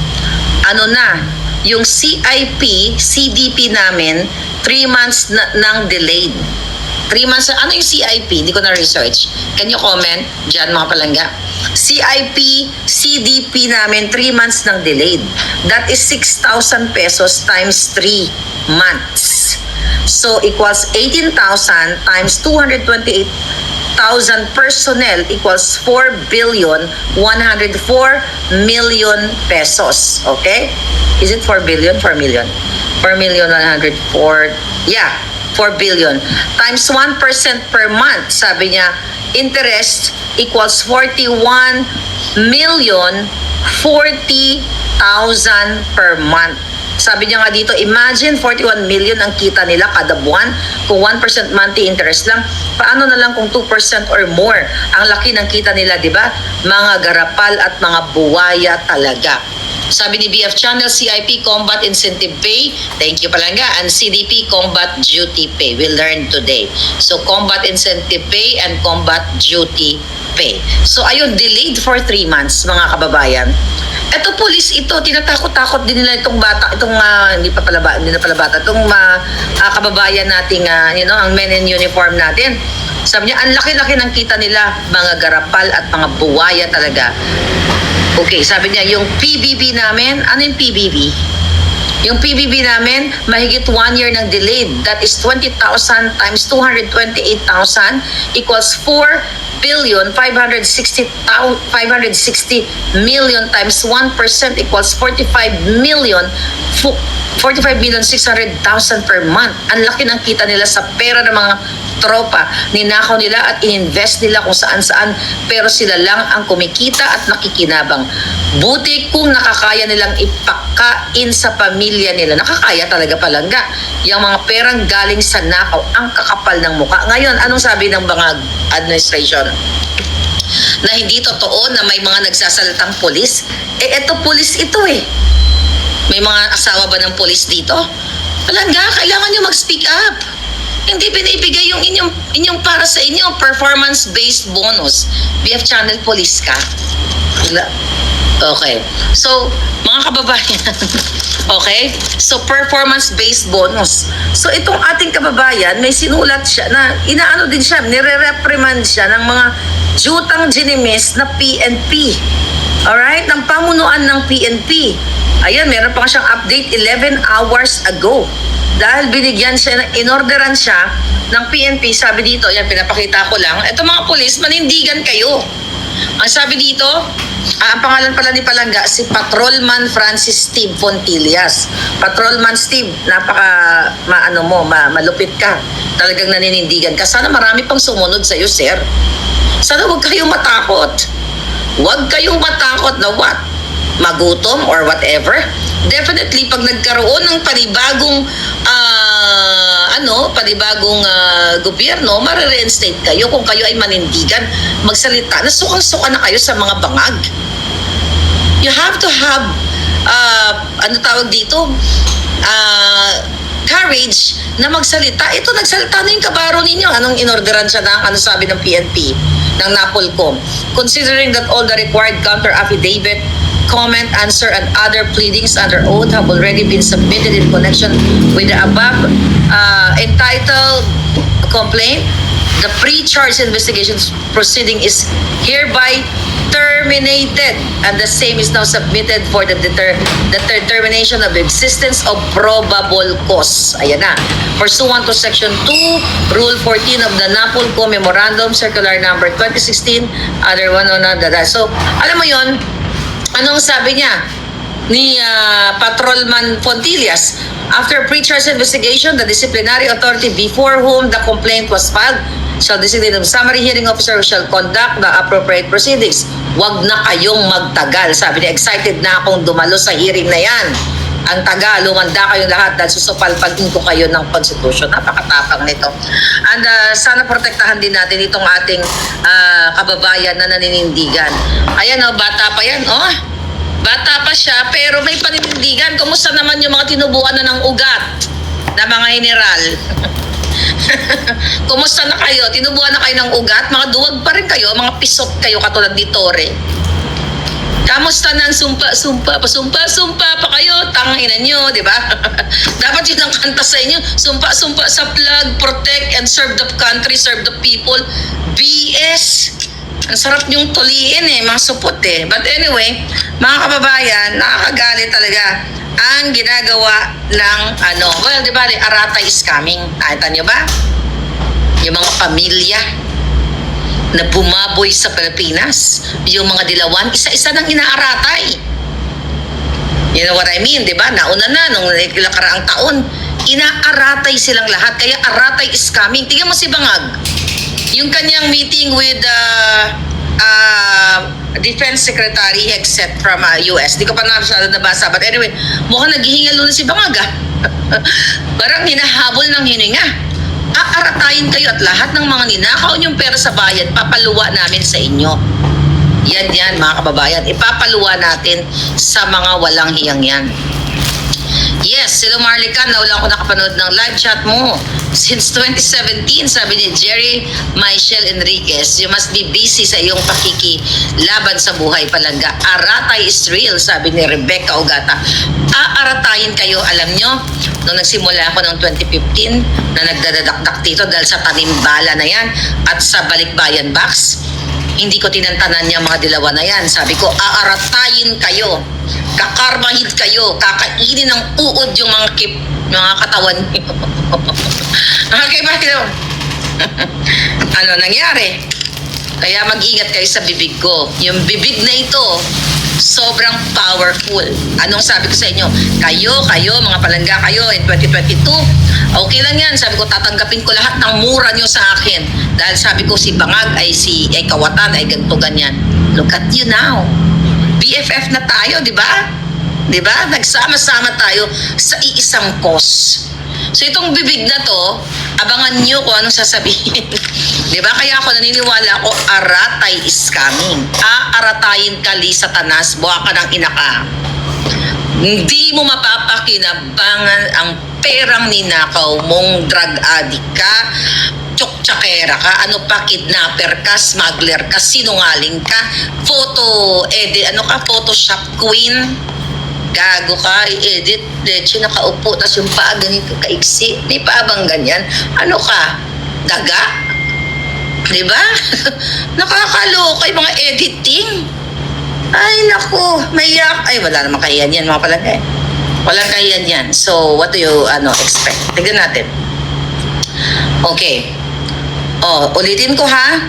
Yung CIP, CDP namin, 3 months nang delayed. 3 months, ano yung CIP? Hindi ko na-research. Can you comment dyan mga palangga? CIP, CDP namin, 3 months nang delayed. That is 6,000 pesos times 3 months. So, equals 18,000 times 228,000 personnel equals 4,104 million pesos. Okay? Is it 4 billion? 4 million. 4,104. Yeah, 4 billion. Times 1% per month. Sabi niya, interest equals 41,040,000 per month. Sabi niya nga dito, imagine 41 million ang kita nila kada buwan. Kung 1% monthly interest lang, paano na lang kung 2% or more? Ang laki ng kita nila, di ba? Mga garapal at mga buwaya talaga. Sabi ni BF Channel, CIP Combat Incentive Pay, thank you Palangga, and CDP Combat Duty Pay. We learned today. So Combat Incentive Pay and Combat Duty Pay. So ayun, delayed for 3 months mga kababayan. Eto pulis ito, tinatakot-takot din nila itong bata, itong hindi na pala bata, itong kababayan nating ang men in uniform natin. Sabi niya, ang laki-laki ng kita nila, mga garapal at mga buwaya talaga. Okay, sabi niya, yung PBB namin, ano yung PBB? Yung PBB namin, mahigit 1 year ng delayed. That is 20,000 times 228,000 equals 4,560 million times 1% equals 45,600,000 per month. Ang laki ng kita nila sa pera ng mga tropa. Ninakaw nila at ininvest nila kung saan-saan, pero sila lang ang kumikita at nakikinabang. Buti kung nakakaya nilang ipakain sa pamilya nila. Nakakaya talaga palangga. Yung mga perang galing sa nakaw, ang kakapal ng mukha. Ngayon, anong sabi ng mga administration? Na hindi totoo na may mga nagsasalitang pulis? Eto pulis ito eh. May mga asawa ba ng pulis dito? Palangga, kailangan nyo mag-speak up. Hindi binibigay yung inyong para sa inyo performance-based bonus. BF Channel Police ka? Okay. So, mga kababayan, okay? So, performance-based bonus. So, itong ating kababayan, may sinulat siya na inaano din siya, nire-reprimand siya ng mga jutang ginimis na PNP. Alright? Ng pamunuan ng PNP. Ayan, meron pa siyang update 11 hours ago. Dahil binigyan siya, inorderan siya ng PNP, sabi dito, yan pinapakita ko lang, eto mga polis, manindigan kayo. Ang sabi dito, ang pangalan pala ni Palangga, si Patrolman Francis Steve Fontillas. Patrolman Steve, malupit ka. Talagang naninindigan ka. Sana marami pang sumunod sa'yo, sir. Sana huwag kayong matakot. Huwag kayong matakot na what? Magutom or whatever. Definitely, pag nagkaroon ng panibagong gobyerno, marireinstate kayo kung kayo ay manindigan, magsalita, nasukang-suka na kayo sa mga bangag. You have to have, courage na magsalita. Ito, nagsalita na yung kabaro ninyo. Anong inorderan siya na? Ano sabi ng PNP, ng NAPOLCOM? Considering that all the required counter-affidavit, comment, answer, and other pleadings under oath have already been submitted in connection with the above entitled complaint, the pre-charge investigation proceeding is hereby terminated and the same is now submitted for the determination of existence of probable cause. Ayan na. Pursuant to Section 2, Rule 14 of the NAPOLCOM Memorandum Circular Number 2016, other one on that. So, alam mo yon, anong sabi niya ni Patrolman Fontillas? After pre-charge investigation, the disciplinary authority before whom the complaint was filed shall designate a summary hearing officer who shall conduct the appropriate proceedings. Huwag na kayong magtagal. Sabi niya, excited na akong dumalo sa hearing na yan. Ang taga, lumanda kayong lahat dahil susupalpagin ko kayo ng konstitusyon. Napakatapang nito. And sana protektahan din natin itong ating kababayan na naninindigan. Ayan bata pa yan. Bata pa siya pero may paninindigan. Kumusta naman yung mga tinubuan na ng ugat na mga general? Kumusta na kayo? Tinubuan na kayo ng ugat? Mga duwag pa rin kayo? Mga pisot kayo katulad ni Tore? Kamusta nang sumpa pa kayo? Tanginan nyo, di ba? Dapat yun ang kanta sa inyo. Sumpa sa flag, protect and serve the country, serve the people. BS! Ang sarap niyong tuliin mga supot But anyway, mga kababayan, nakakagalit talaga ang ginagawa ng di ba, Aratay is coming. Nakita niyo ba? Yung mga pamilya na bumaboy sa Pilipinas, yung mga dilawan, isa-isa nang inaaratay. You know what I mean, di ba? Nauna na, nung nakaraang taon, inaaratay silang lahat. Kaya Aratay is coming. Tingnan mo si Bangag. Yung kanyang meeting with Defense Secretary except from US. Di ko pa masyado nabasa. But anyway, mukhang naghihingalo na si Bangaga. Parang hinahabol ng hininga. Aaratayin kayo at lahat ng mga ninakaw niyong pera sa bayan, papaluwa namin sa inyo. Yan mga kababayan. Ipapaluwa natin sa mga walang hiyang yan. Yes, hello Marlica, wala ako nakapanood ng live chat mo. Since 2017, sabi ni Jerry Michelle Enriquez, you must be busy sa iyong pakikilaban sa buhay palangga. Aratay is real, sabi ni Rebecca Ogata. Aaratayin kayo, alam nyo, nung nagsimula ako noong 2015 na nagdadadakdak dito dahil sa tanimbala na yan at sa balikbayan box, hindi ko tinantanan yung mga dilawan na yan. Sabi ko, aaratayin kayo, kakarmahin kayo, kakainin ng uod yung mga katawan niyo. Okay, bakit? Ano nangyari? Kaya mag-ingat kayo sa bibig ko. Yung bibig na ito, sobrang powerful. Anong sabi ko sa inyo? Kayo, mga palangga kayo in 2022, okay lang yan. Sabi ko, tatanggapin ko lahat ng mura nyo sa akin. Dahil sabi ko, si Bangag ay Kawatan ay ganito ganyan. Look at you now. BFF na tayo, di ba? Di ba? Nagsama-sama tayo sa iisang cause. So itong bibig na to, abangan nyo kung anong sasabihin. Di ba? Kaya ako naniniwala ako, aratay is coming. Aaratayin ka, Li Satanas, buha ka ng ina ka. Hindi mo mapapakinabangan ang perang ninakaw mong drug addict ka, tsuktsakera ka, ano pa, kidnapper ka, smuggler ka, sinungaling ka, Photoshop queen, gago ka, i-edit, leche, nakaupo, tas yung paa ganito, kaiksi, may paa bang ganyan? Ano ka? Daga? Diba? Nakakaloka yung mga editing. Ay, naku, mayak. Ay, wala naman kahiyan yan, mga palagay. Walang kahiyan yan. So, what do you expect? Tignan natin. Okay. Ulitin ko ha.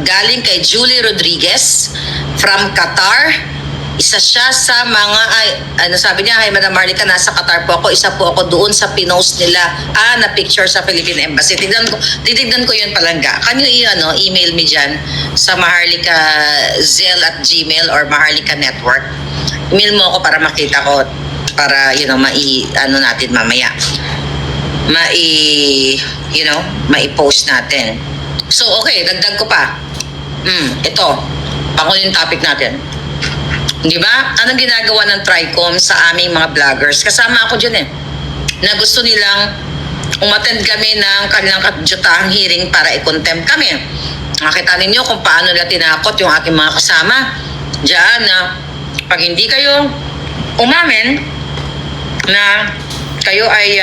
Galing kay Julie Rodriguez from Qatar. Isa siya sa mga, sabi niya, hi Madam Marlica, nasa Qatar po ako. Isa po ako doon sa pinost nila, na picture sa Philippine Embassy. Titignan ko yun palangga. Can you email me dyan sa maharlikazel@gmail or Maharlika Network? Email mo ako para makita ko, para, natin mamaya. Mai-post natin. So, okay, dagdag ko pa. Ito, panguling topic natin. Di ba? Anong ginagawa ng TRICOM sa aming mga vloggers? Kasama ako dyan na gusto nilang umattend kami ng kanilang kadyutahang hearing para i-contempt kami. Nakita ninyo kung paano nila tinakot yung aking mga kasama dyan na pag hindi kayo umamin na kayo ay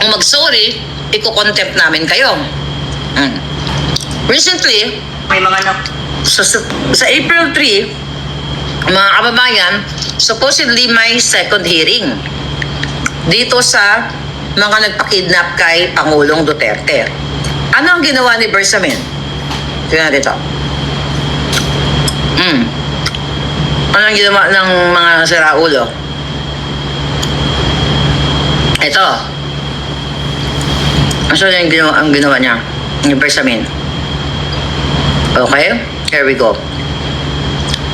mag-sorry, i-contempt namin kayo. Recently, may mga sa April 3, mga kababayan, supposedly may second hearing dito sa mga nagpakidnap kay Pangulong Duterte. Ano ang ginawa ni Bersamin? Tingnan dito. Ano ang ginawa ng mga siraulo? Ito. Ano ang ginawa niya? Ni Bersamin. Okay? Here we go.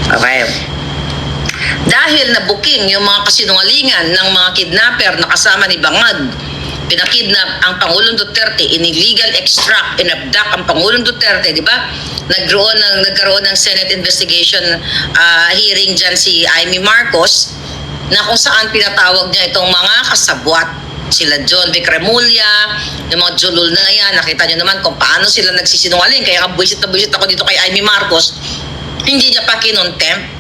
Okay. Dahil nabuking yung mga kasinungalingan ng mga kidnapper na kasama ni Bangag, pinakidnap ang Pangulong Duterte, in-illegal extract, inabduct ang Pangulong Duterte, di ba? Nagkaroon ng Senate investigation hearing dyan si Amy Marcos, na kung saan pinatawag niya itong mga kasabwat. Sila John Vic Remulla, yung mga julul na yan, nakita niyo naman kung paano sila nagsisinungaling. Kaya buwisit na buwisit ako dito kay Amy Marcos, hindi niya pa kinontempt.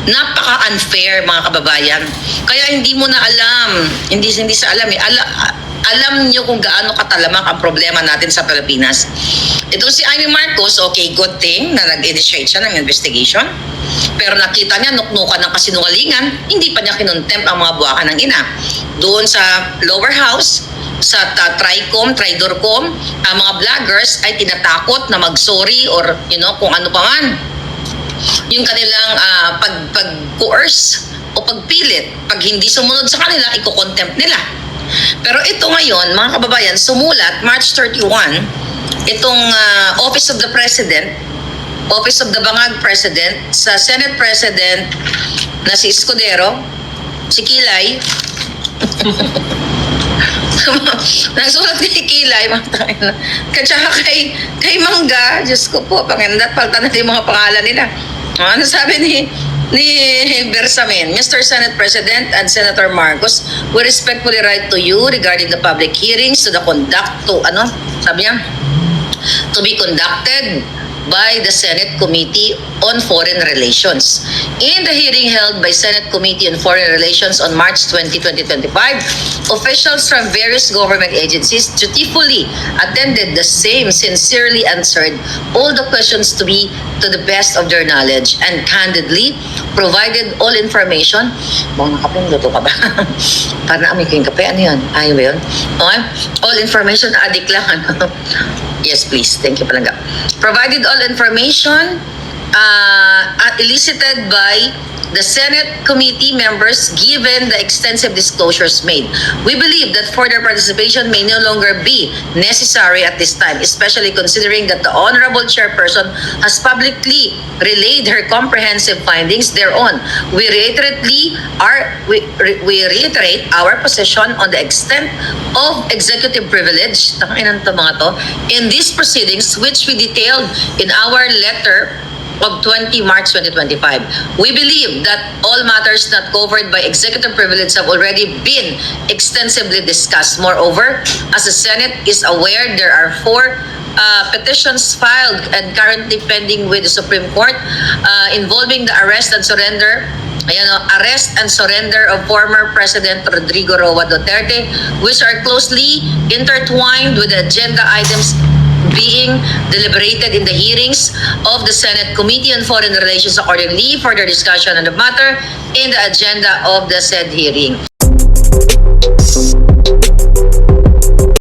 Napaka-unfair, mga kababayan. Kaya hindi mo na alam, hindi sa alam alam niyo kung gaano katalamak ang problema natin sa Pilipinas. Ito si Amy Marcos, okay, good thing na nag-initiate siya ng investigation. Pero nakita niya, nuknukan ng kasinungalingan, hindi pa niya kinontempt ang mga buwakan ng ina. Doon sa lower house, sa TRICOM, Tridorcom, ang mga vloggers ay tinatakot na mag-sorry or kung ano pa man. Yung kanilang pag-coerce o pagpilit, pag hindi sumunod sa kanila, i-contempt nila. Pero ito ngayon, mga kababayan, sumulat March 31, itong Office of the President, Office of the Bangag President, sa Senate President na si Escudero, si Kilay, nagsulat kay Kilay, katsaka kay Mangga, Diyos ko po, pangindat, paltan natin yung mga pangalan nila. Ano sabi ni Bersamin, Mr. Senate President and Senator Marcos, we respectfully write to you regarding the public hearings sabi niya, to be conducted by the Senate Committee on Foreign Relations. In the hearing held by Senate Committee on Foreign Relations on March 20, 2025, officials from various government agencies dutifully attended the same, sincerely answered all the questions to the best of their knowledge and candidly provided all information. Bang nakapin, luto ka ba? Para naamoy ko yung kape. Ano yun? Ayaw ba yun? Okay? All information, adik lang. Yes, please. Thank you, Palangga. Provided all information elicited by the Senate committee members given the extensive disclosures made. We believe that further participation may no longer be necessary at this time, especially considering that the Honorable Chairperson has publicly relayed her comprehensive findings thereon. We reiterate our position on the extent of executive privilege in these proceedings, which we detailed in our letter of 20 March 2025. We believe that all matters not covered by executive privilege have already been extensively discussed. Moreover, as the Senate is aware, there are 4 petitions filed and currently pending with the Supreme Court involving the arrest and surrender of former President Rodrigo Roa Duterte, which are closely intertwined with the agenda items being deliberated in the hearings of the Senate Committee on Foreign Relations. Accordingly, further discussion on the matter in the agenda of the said hearing.